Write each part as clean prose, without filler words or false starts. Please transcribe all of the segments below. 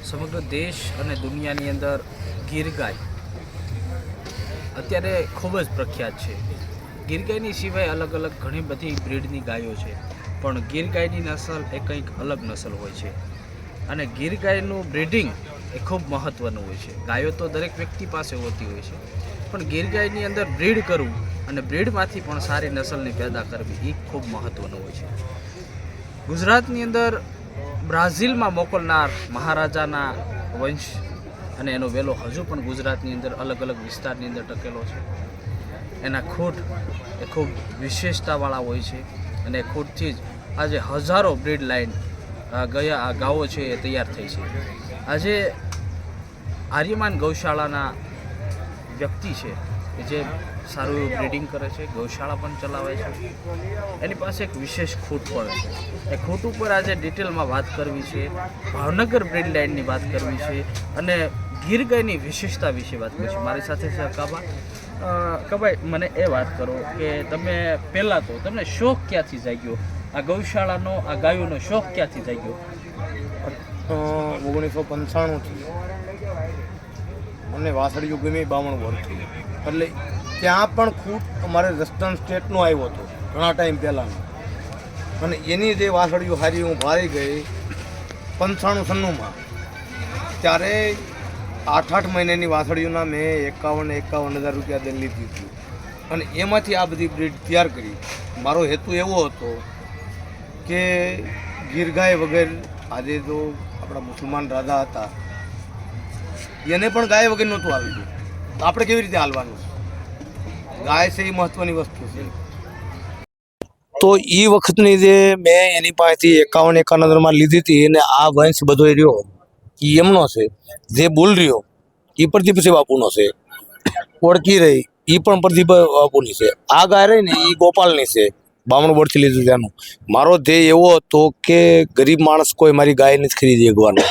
સમગ્ર દેશ અને દુનિયાની અંદર ગીર ગાય અત્યારે ખૂબ જ પ્રખ્યાત છે। ગીર ગાયની સિવાય અલગ અલગ ઘણી બધી બ્રીડની ગાયો છે, પણ ગીર ગાયની નસલ એ કંઈક અલગ નસલ હોય છે અને ગીર ગાયનું બ્રીડિંગ એ ખૂબ મહત્ત્વનું હોય છે। ગાયો તો દરેક વ્યક્તિ પાસે હોતી હોય છે, પણ ગીર ગાયની અંદર બ્રીડ કરવું અને બ્રીડમાંથી પણ સારી નસલની પેદા કરવી એ ખૂબ મહત્ત્વનું હોય છે। ગુજરાતની અંદર બ્રાઝિલમાં મોકલનાર મહારાજાના વંશ અને એનો વેલો હજુ પણ ગુજરાતની અંદર અલગ અલગ વિસ્તારની અંદર ટકેલો છે। એના ખૂંટ એ ખૂબ વિશેષતાવાળા હોય છે અને એ ખૂંટથી જ આજે હજારો બ્રીડ લાઇન ગયા ગાઓ છે એ તૈયાર થઈ છે। આજે આર્યમાન ગૌશાળાના વ્યક્તિ છે કે જે સારું એવું બ્રીડિંગ કરે છે, ગૌશાળા પણ ચલાવે છે, એની પાસે એક વિશેષ ખૂંટ પણ છે। એ ખૂંટ ઉપર આજે ડિટેલમાં વાત કરવી છે, ભાવનગર બ્રીડ લાઇનની વાત કરવી છે અને ગીર ગાયની વિશેષતા વિશે વાત કરવી છે। મારી સાથે છે કબાઈ, મને એ વાત કરો કે તમે પહેલાં તો તમને શોખ ક્યાંથી જાગ્યો આ ગૌશાળાનો, આ ગાયોનો શોખ ક્યાંથી જાગ્યો? 1995થી મને વાસળીઓ ગમે 52 વર્ષથી, એટલે ત્યાં પણ ખૂટ અમારે વેસ્ટર્ન સ્ટેટનો આવ્યો હતો ઘણા ટાઈમ પહેલાંનો, અને એની જે વાસળીઓ હારી હું ભારી ગઈ 95-96માં, ત્યારે 8 મહિનાની વાસળીઓના મેં 51,000 રૂપિયા દઈ લીધી હતી અને એમાંથી આ બધી બ્રીડ તૈયાર કરી। મારો હેતુ એવો હતો કે ગીર ગાય વગર આજે તો આપણા મુસલમાન રાજા હતા એને પણ ગાય વગર નહોતું હાલતું, તો આપણે કેવી રીતે હાલવાનું? ગાય છે એ મહત્વની વસ્તુ છે। તો એ વખતની જે મેં એની પાસેથી 51,000માં લીધી હતી અને આ વંશ બધો રહ્યો એ એમનો છે, જે બોલ રહ્યો એ પ્રદીપસિંહ બાપુનો છે, ઓળખી રહી એ પણ પ્રદીપ બાપુની છે, આ ગાય રહી ને એ ગોપાલની છે, 52 વર્ષથી લીધું ત્યાંનું। મારો ધ્યેય એવો હતો કે ગરીબ માણસ કોઈ મારી ગાય નથી ખરીદી શકવાનો,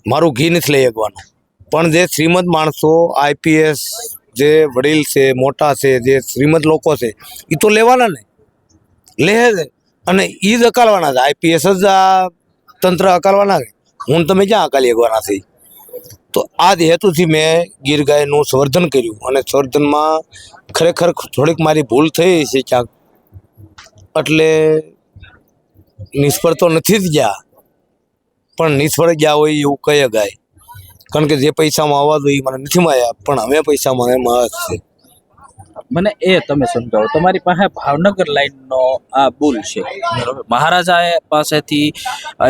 મારું ઘી નથી લઈ શકવાનું, પણ જે શ્રીમંત માણસો આઈપીએસ જે વડીલ છે, મોટા છે, જે શ્રીમંત લોકો છે એ તો લેવાના ને લે અને એ જ અકાલવાના છે। આઈપીએસ જ આ તંત્ર અકાલવાના છે, હું તમે ક્યાં અકાલી શકવાના છે? તો આ જ હેતુથી મેં ગીર ગાયનું સંવર્ધન કર્યું અને સંવર્ધનમાં ખરેખર થોડીક મારી ભૂલ થઈ છે ક્યાંક, એટલે નિષ્ફળ તો નથી જ ગયા, પણ નિષ્ફળ ગયા હોય એવું કહી શકાય, કારણ કે જે પૈસામાં આવવા જોઈએ મને નથી મળ્યા, પણ હવે પૈસામાં મળે છે। મને એ તમે સમજાવો, તમારી પાસે ભાવનગર લાઈનનો આ બુલ છે, બરોબર? મહારાજા પાસેથી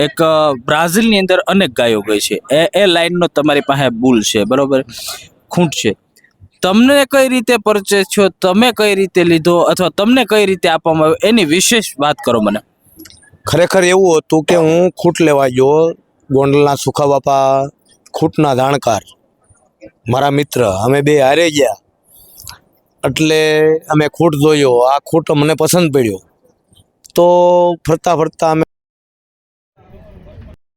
એક બ્રાઝિલની અંદર અનેક ગાયો ગઈ છે, એ લાઈનનો તમારી પાસે બુલ છે, બરોબર, ખૂંટ છે। તમને કઈ રીતે પરચેસ છો, તમે કઈ રીતે લીધો અથવા તમને કઈ રીતે આપવામાં આવ્યો, એની વિશેષ વાત કરો મને। ખરેખર એવું હતું કે હું ખૂટ લેવા ગયો, ગોંડલના સુખા બાપા ખૂટના જાણકાર મારા મિત્ર, અમે બે હારે ગયા, એટલે અમે ખૂટ જોયો, આ ખૂટ મને પસંદ પડ્યો, તો ફરતા ફરતા અમે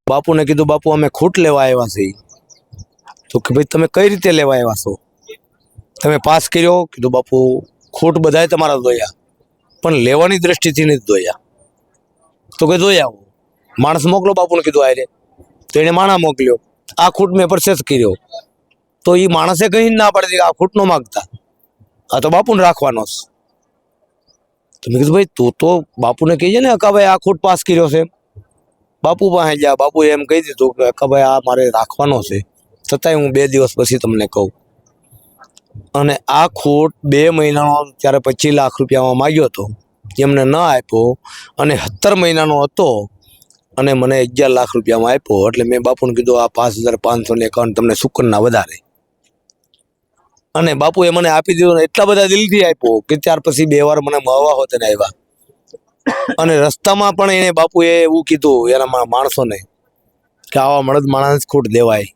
બાપુને કીધું, બાપુ અમે ખૂટ લેવા આવ્યા છીએ। તો કે ભાઈ તમે કઈ રીતે લેવા આવ્યા છો, તમે પાસ કર્યો? કીધું બાપુ ખૂટ બધાય તમારા જોયા, પણ લેવાની દ્રષ્ટિથી નથી જોયા। તો કે જોઈ આવો, માણસ મોકલો બાપુને કીધું આરે, તો એને માણા મોકલ્યો, આ ખૂટ મેં પરચેસ કર્યો, તો એ માણસે કહીને ના પાડી કે આ ખૂટ નો માગતા, આ તો બાપુને રાખવાનો છે। તો મેં કીધું ભાઈ તું તો બાપુને કહીએ ને કે ભાઈ આ ખૂટ પાસ કર્યો છે, બાપુ પાસે ગયા, બાપુએ એમ કહી દીધું કે ભાઈ આ મારે રાખવાનો છે, છતાંય હું 2 દિવસ પછી તમને કહું। અને આ ખૂટ 2 મહિનાનો ત્યારે 25 લાખ રૂપિયામાં માગ્યો હતો, એમને ન આપ્યો, અને 17 મહિનાનો હતો અને મને 11 લાખ રૂપિયામાં આપ્યો, એટલે મેં બાપુને કીધું આ 5,551 તમને શુકરના વધારે, અને બાપુએ મને આપી દીધો, એટલા બધા દિલથી આપ્યો કે ત્યાર પછી 2 વાર મને મળવા હોત ને આવ્યા, અને રસ્તામાં પણ એને બાપુએ એવું કીધું એના માણસોને કે આવા મળદ માણસ ખૂટ દેવાય,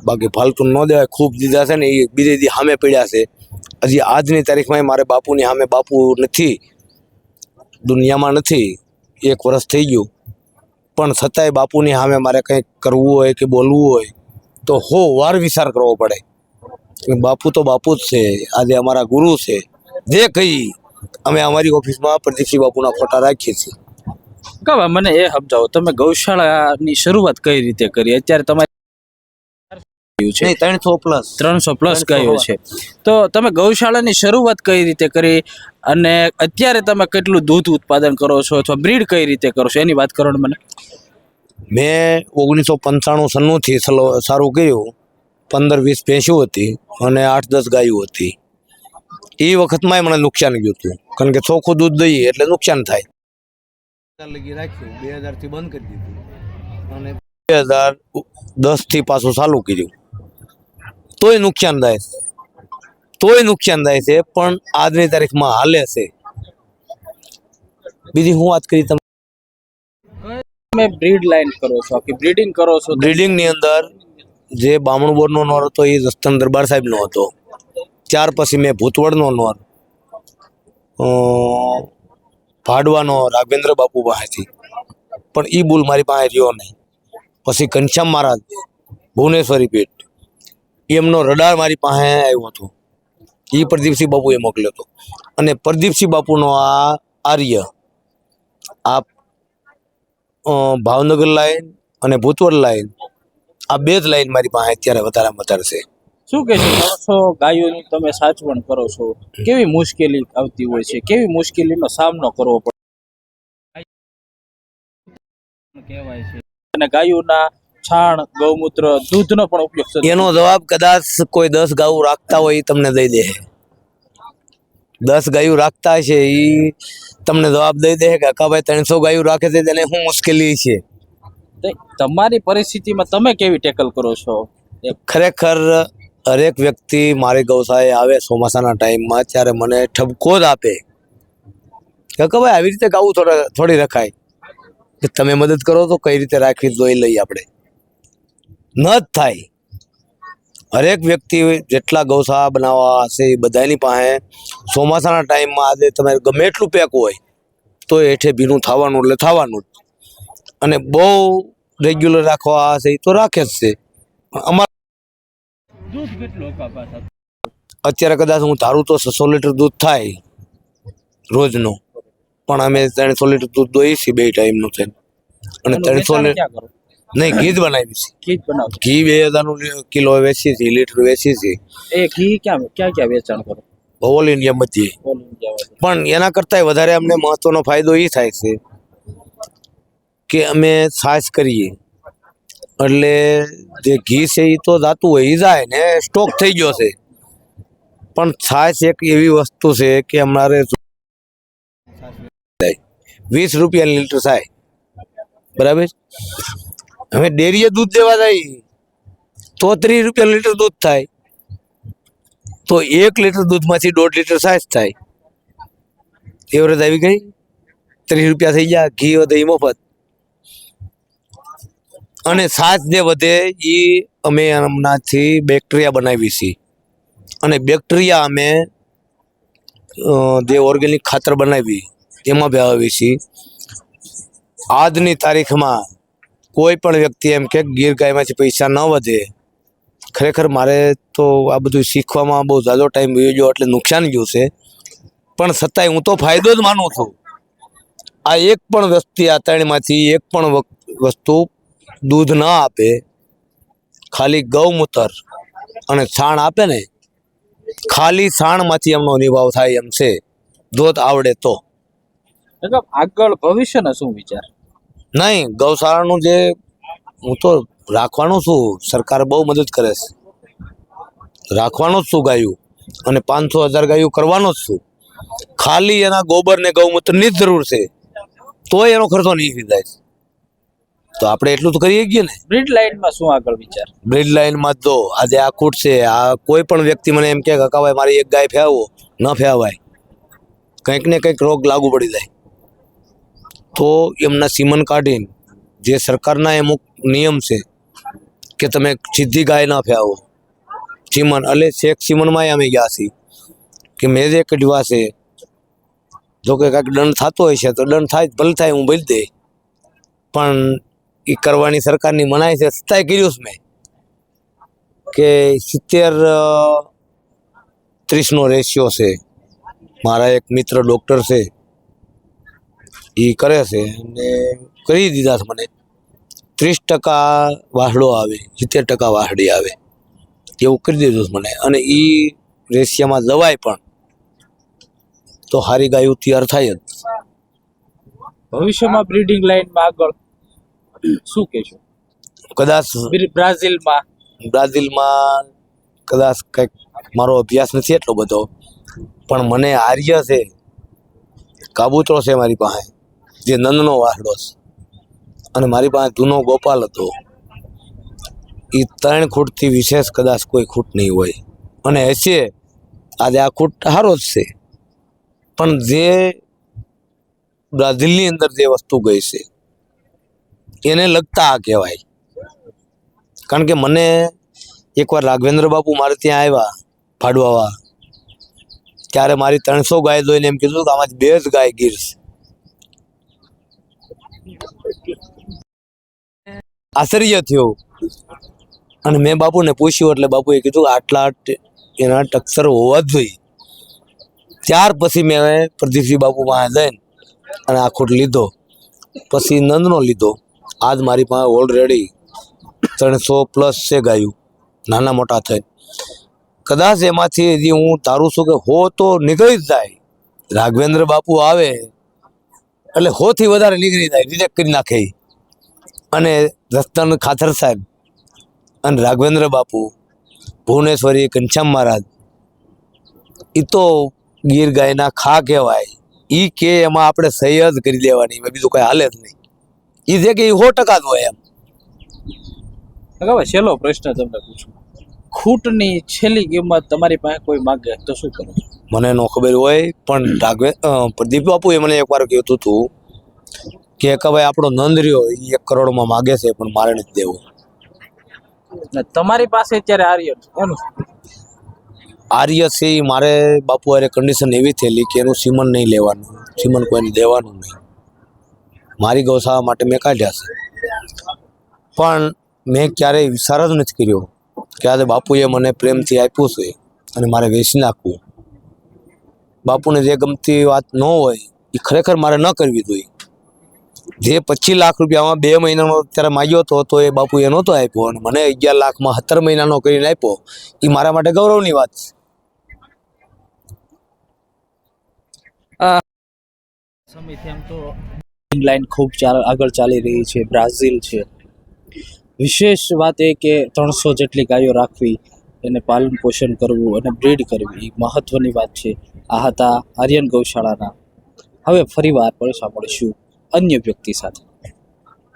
બાકી ફાલતુ ન દેવાય, ખૂબ દીધા છે ને એ બીજે દી સામે પડ્યા છે। હજી આજની તારીખમાં મારે બાપુની સામે, બાપુ નથી દુનિયામાં, નથી 1 વર્ષ થઈ ગયું, પણ છતાંય બાપુની સામે મારે કંઈક કરવું હોય કે બોલવું હોય તો વાર વિચાર કરવો પડે। બાપુ તો બાપુ જ છે, આજે અમારા ગુરુ છે, જે કહી અમે અમારી ઓફિસમાં પ્રદીપસિંહ બાપુના ફોટા રાખીએ છીએ। કાકા મને એ સમજાવો, તમે ગૌશાળાની શરૂઆત કઈ રીતે કરી? અત્યારે તમારી છે નહીં 300+. 300+ 300 ગાયો છે, તો તમે ગૌશાળાની શરૂઆત કઈ રીતે કરી અને અત્યારે તમે કેટલું દૂધ ઉત્પાદન કરો છો અથવા બ્રીડ કઈ રીતે કરો છો એની વાત કરો ને મને. મેં 1995-96થી સારું કર્યું. 15-20 ભેંસું હતી અને 8-10 ગાયો હતી. એ વખતમાં મને નુકસાન ગયું હતું, કારણ કે ચોખ્ખું દૂધ દઈએ એટલે નુકસાન થાય. 2000 લગી રાખ્યું, 2000 થી બંધ કરી દીધું અને 2010 થી પાછું ચાલુ કર્યું. તોય નુકસાન થાય છે, પણ આજની તારીખમાં હાલે છે. બીજી હું વાત કરી તમે બ્રીડ લાઈન કરો છો કે બ્રીડિંગ કરો છો? બ્રીડિંગ ની અંદર જે બામણ બોરનો નોર હતો એ રસ્તન દરબાર સાહેબ નો હતો. ત્યાર પછી મેં ભૂતવડનો નોર, ભાડવાનો રાઘવેન્દ્ર બાપુ પાસેથી, પણ ઈ બુલ મારી પાસે રહ્યો નહીં. પછી ઘનશ્યામ મહારાજ ભુવનેશ્વરી પીઠ, એમનો રડાર મારી પાસે આવ્યો હતો, એ પ્રદીપસિંહ બાપુએ મોકલ્યો હતો. અને પ્રદીપસિંહ બાપુનો આ આર્ય, આ ભાવનગર લાઈન અને ભૂતવડ લાઈન, આ બે જ લાઈન મારી પાસે અત્યારે વધારે છે. શું કે છે 300 ગાયોની તમે સાચવણ કરો છો, કેવી મુશ્કેલી આવતી હોય છે, કેવી મુશ્કેલીનો સામનો કરવો પડે કહેવાય છે? અને ગાયોના છાણ, ગૌમૂત્ર, દૂધનો પણ ઉપયોગ થતો એનો જવાબ કદાચ કોઈ 10 ગાયું રાખતા હોય એ તમને દઈ દે. 10 ગાયું રાખતા છે એ તમને જવાબ દઈ દે કે કાકાભાઈ 300 ગાયું રાખે છે તેને શું મુશ્કેલી છે. તમારી પરિસ્થિતિમાં તમે કેવી ટેકલ કરો છો? ખરેખર હરેક વ્યક્તિ મારી ગૌશાળાએ આવે ચોમાસાના ટાઈમમાં ત્યારે મને ઠપકો જ આપે કે ભાઈ આવી રીતે ગાવું થોડી રખાય, કે તમે મદદ કરો તો કઈ રીતે રાખવી જોઈ લઈએ આપણે. ન જ થાય. હરેક વ્યક્તિ જેટલા ગૌશાળા બનાવવા હશે એ બધાની પાસે ચોમાસાના ટાઈમમાં આજે તમે ગમે એટલું પેક હોય તો હેઠે ભીનું થવાનું એટલે થવાનું જ. અને બહુ રેગ્યુલર રાખવા હશે એ તો રાખે જ છે. અમારે દૂધ કેટલું અત્યારે કદાચ હું ધારું તો 600 લીટર દૂધ થાય રોજનો, પણ અમે 300 લીટર દૂધ દોઈએ છીએ 2 ટાઈમનું છે. અને 300 નહીં, ઘી જ બનાવી છે. ઘી 2000 કિલો વેચી છે, લીટર વેચી છે. એ ઘી ક્યાં વેચાણ કરો? ઓલ ઇન્ડિયા મધ્યે. પણ એના કરતાં વધારે અમને મહત્વનો ફાયદો એ થાય છે કે અમે છાશ કરીએ એટલે જે ઘી છે એ તો જાતું હોય એ જાય ને સ્ટોક થઈ ગયો છે. પણ છાશ એક એવી વસ્તુ છે કે અમારે 20 રૂપિયા લીટર થાય, બરાબર. હવે ડેરીએ દૂધ દેવા જાય તો 30 રૂપિયા લીટર દૂધ થાય, તો 1 લીટર દૂધમાંથી 1.5 લીટર છાશ થાય. એવરેજ આવી ગઈ, 30 રૂપિયા થઈ ગયા. ઘી વધે એ મફત, અને છાશ જે વધે એ અમે એમનાથી બેક્ટેરિયા બનાવી છીએ. અને બેક્ટેરિયા અમે જે ઓર્ગેનિક ખાતર બનાવી એમાં ભેળવીએ છીએ. આજની તારીખમાં કોઈ પણ વ્યક્તિ એમ કે ગીર ગાયમાંથી પૈસા ન વધે, ખરેખર મારે તો આ બધું શીખવામાં બહુ ઝાઝો ટાઈમ વયો ગયો એટલે નુકસાન ગયું છે. પણ છતાંય હું તો ફાયદો જ માનું છું. આ એક પણ વ્યક્તિ આ ત્રણમાંથી એક પણ વસ્તુ દૂધ ન આપે, ખાલી ગૌમૂત્ર અને છાણ આપે ને, ખાલી છાણમાંથી એમનો નિભાવ થાય એમ છે, દૂધ આવડે તો. આગળ ભવિષ્યનો શું વિચાર? નહીં, ગૌશાળાનું જે હું તો રાખવાનું છું, સરકાર બહુ મદદ કરે છે, રાખવાનો જ છું ગાયું, અને 500-1000 ગાયું કરવાનો જ છું. ખાલી એના ગોબર ને ગૌમૂત્રની જ જરૂર છે, તોય એનો ખર્ચો નીકળી જાય. તો આપણે એટલું તો કરીએ છીએ ને. બ્રીડ લાઈનમાં શું આગળ વિચાર? બ્રીડ લાઈનમાં તો આજે આ ખૂટ છે. આ કોઈ પણ વ્યક્તિ મને એમ કે કાકાભાઈ મારી એક ગાય ફેરવો, ન ફેરવાય. કંઈક ને કંઈક રોગ લાગુ પડી જાય તો એમના સીમન કાઢીને, જે સરકારના અમુક નિયમ છે કે તમે સીધી ગાય ના ફેરવો, સીમન એટલે શેખ સીમનમાં અમે ગયા છીએ કે મેં જે કઢવા છે, જો કે કાંઈક દંડ થતો હોય છે તો દંડ થાય, ભલે થાય, હું ભરી દે, પણ એ કરવાની સરકારની મનાઈ છે. છતાંય કર્યું મેં કે 70-30 રેશિયો છે. મારા એક મિત્ર ડૉક્ટર છે, એ કરે છે અને કરી દીધા છે મને 30% વાહડો આવે 70% વાહડી આવે એવું કરી દીધું છે મને અને એ રેશિયામાં દવાય પણ તો સારી ગાયો તૈયાર થાય જ. ભવિષ્યમાં બ્રીડિંગ લાઈનમાં આગળ શું કહેશો? કદાચ બ્રાઝિલમાં કદાચ કંઈક મારો અભ્યાસ નથી એટલો બધો પણ મને આર્ય છે કાબૂતરો છે મારી પાસે જે નંદનો વાહડો છે અને મારી પાસે જૂનો ગોપાલ હતો એ 3 ખૂટથી વિશેષ કદાચ કોઈ ખૂટ નહીં હોય અને હશે આજે આ ખૂટ સારો જ છે પણ જે બ્રાઝિલની અંદર જે વસ્તુ ગઈ છે એને લગતા આ કહેવાય. કારણ કે મને એકવાર રાઘવેન્દ્ર બાપુ મારે ત્યાં આવ્યા ફાડવા ત્યારે મારી 300 ગાય જોઈને એમ કીધું કે આમાંથી 2 જ ગાય ગીર છે. આશ્ચર્ય થયું અને મેં બાપુને પૂછ્યું એટલે બાપુએ કીધું આટલા એના ટક્સર હોવા જ જોઈએ. ત્યાર પછી મેં પ્રદીપસિંહ બાપુ પાસે જઈને અને આ ખૂટ લીધો પછી નંદનો લીધો. આજ મારી પાસે ઓલરેડી 300+ છે ગાયું નાના મોટા થઈને. કદાચ એમાંથી હજી હું ધારું છું કે હો તો નીકળી જ જાય. રાઘવેન્દ્ર બાપુ આવે એટલે 100 થી વધારે નીકળી જાય રિજેક્ટ કરી નાખે. અને રસ્તન ખાથર સાહેબ અને રાઘવેન્દ્ર બાપુ ભુવનેશ્વરી ઘનશ્યામ મહારાજ એ તો ગીર ગાયના ખા કહેવાય. એ કે એમાં આપણે સહી જ કરી દેવાની બીજું કઈ હાલે જ નહીં. એ જે કે 100% જ હોય એમ. હવે છેલ્લો પ્રશ્ન તમને પૂછું, ખૂટની છેલ્લી કિંમત તમારી પાસે કોઈ માંગે તો શું કરો? મને ન ખબર હોય પણ પ્રદીપ બાપુએ મને એકવાર કીધું હતું કે ભાઈ આપણો નંદ રહ્યો એ 1 કરોડમાં માગે છે પણ મારે નથી દેવો. તમારી પાસે અત્યારે આર્ય એનું આર્ય છે ઈ મારે બાપુ અરે કન્ડિશન એવી થયેલી કે એનું સીમન નહીં લેવાનું, સીમન કોઈને દેવાનું નહીં. મારી ગૌશાળા માટે મેં કાઢ્યા છે પણ મેં ક્યારેય વિચાર જ નથી કર્યો કે આજે બાપુએ મને પ્રેમથી આપ્યું છે અને મારે વેચી નાખવું. બાપુને જે ગમતી વાત ન હોય એ ખરેખર મારે ન કરવી જોઈએ. જે 25 લાખ રૂપિયામાં 2 મહિનાનો અત્યારે માગ્યો હતો તો એ બાપુએ નહોતો આપ્યો અને મને 11 લાખમાં 17 મહિનાનો કરીને આપ્યો. એ મારા માટે ગૌરવની વાત છે. સમયથી આમ તો લાઈન ખૂબ આગળ ચાલી રહી છે. બ્રાઝિલ છે. વિશેષ વાત એ કે 300 જેટલી ગાયો રાખવી, એને પાલન પોષણ કરવું અને બ્રીડ કરવી એ મહત્વની વાત છે. આ હતા આર્યન ગૌશાળાના. હવે ફરીવાર મળીશું અન્ય વ્યક્તિ સાથે.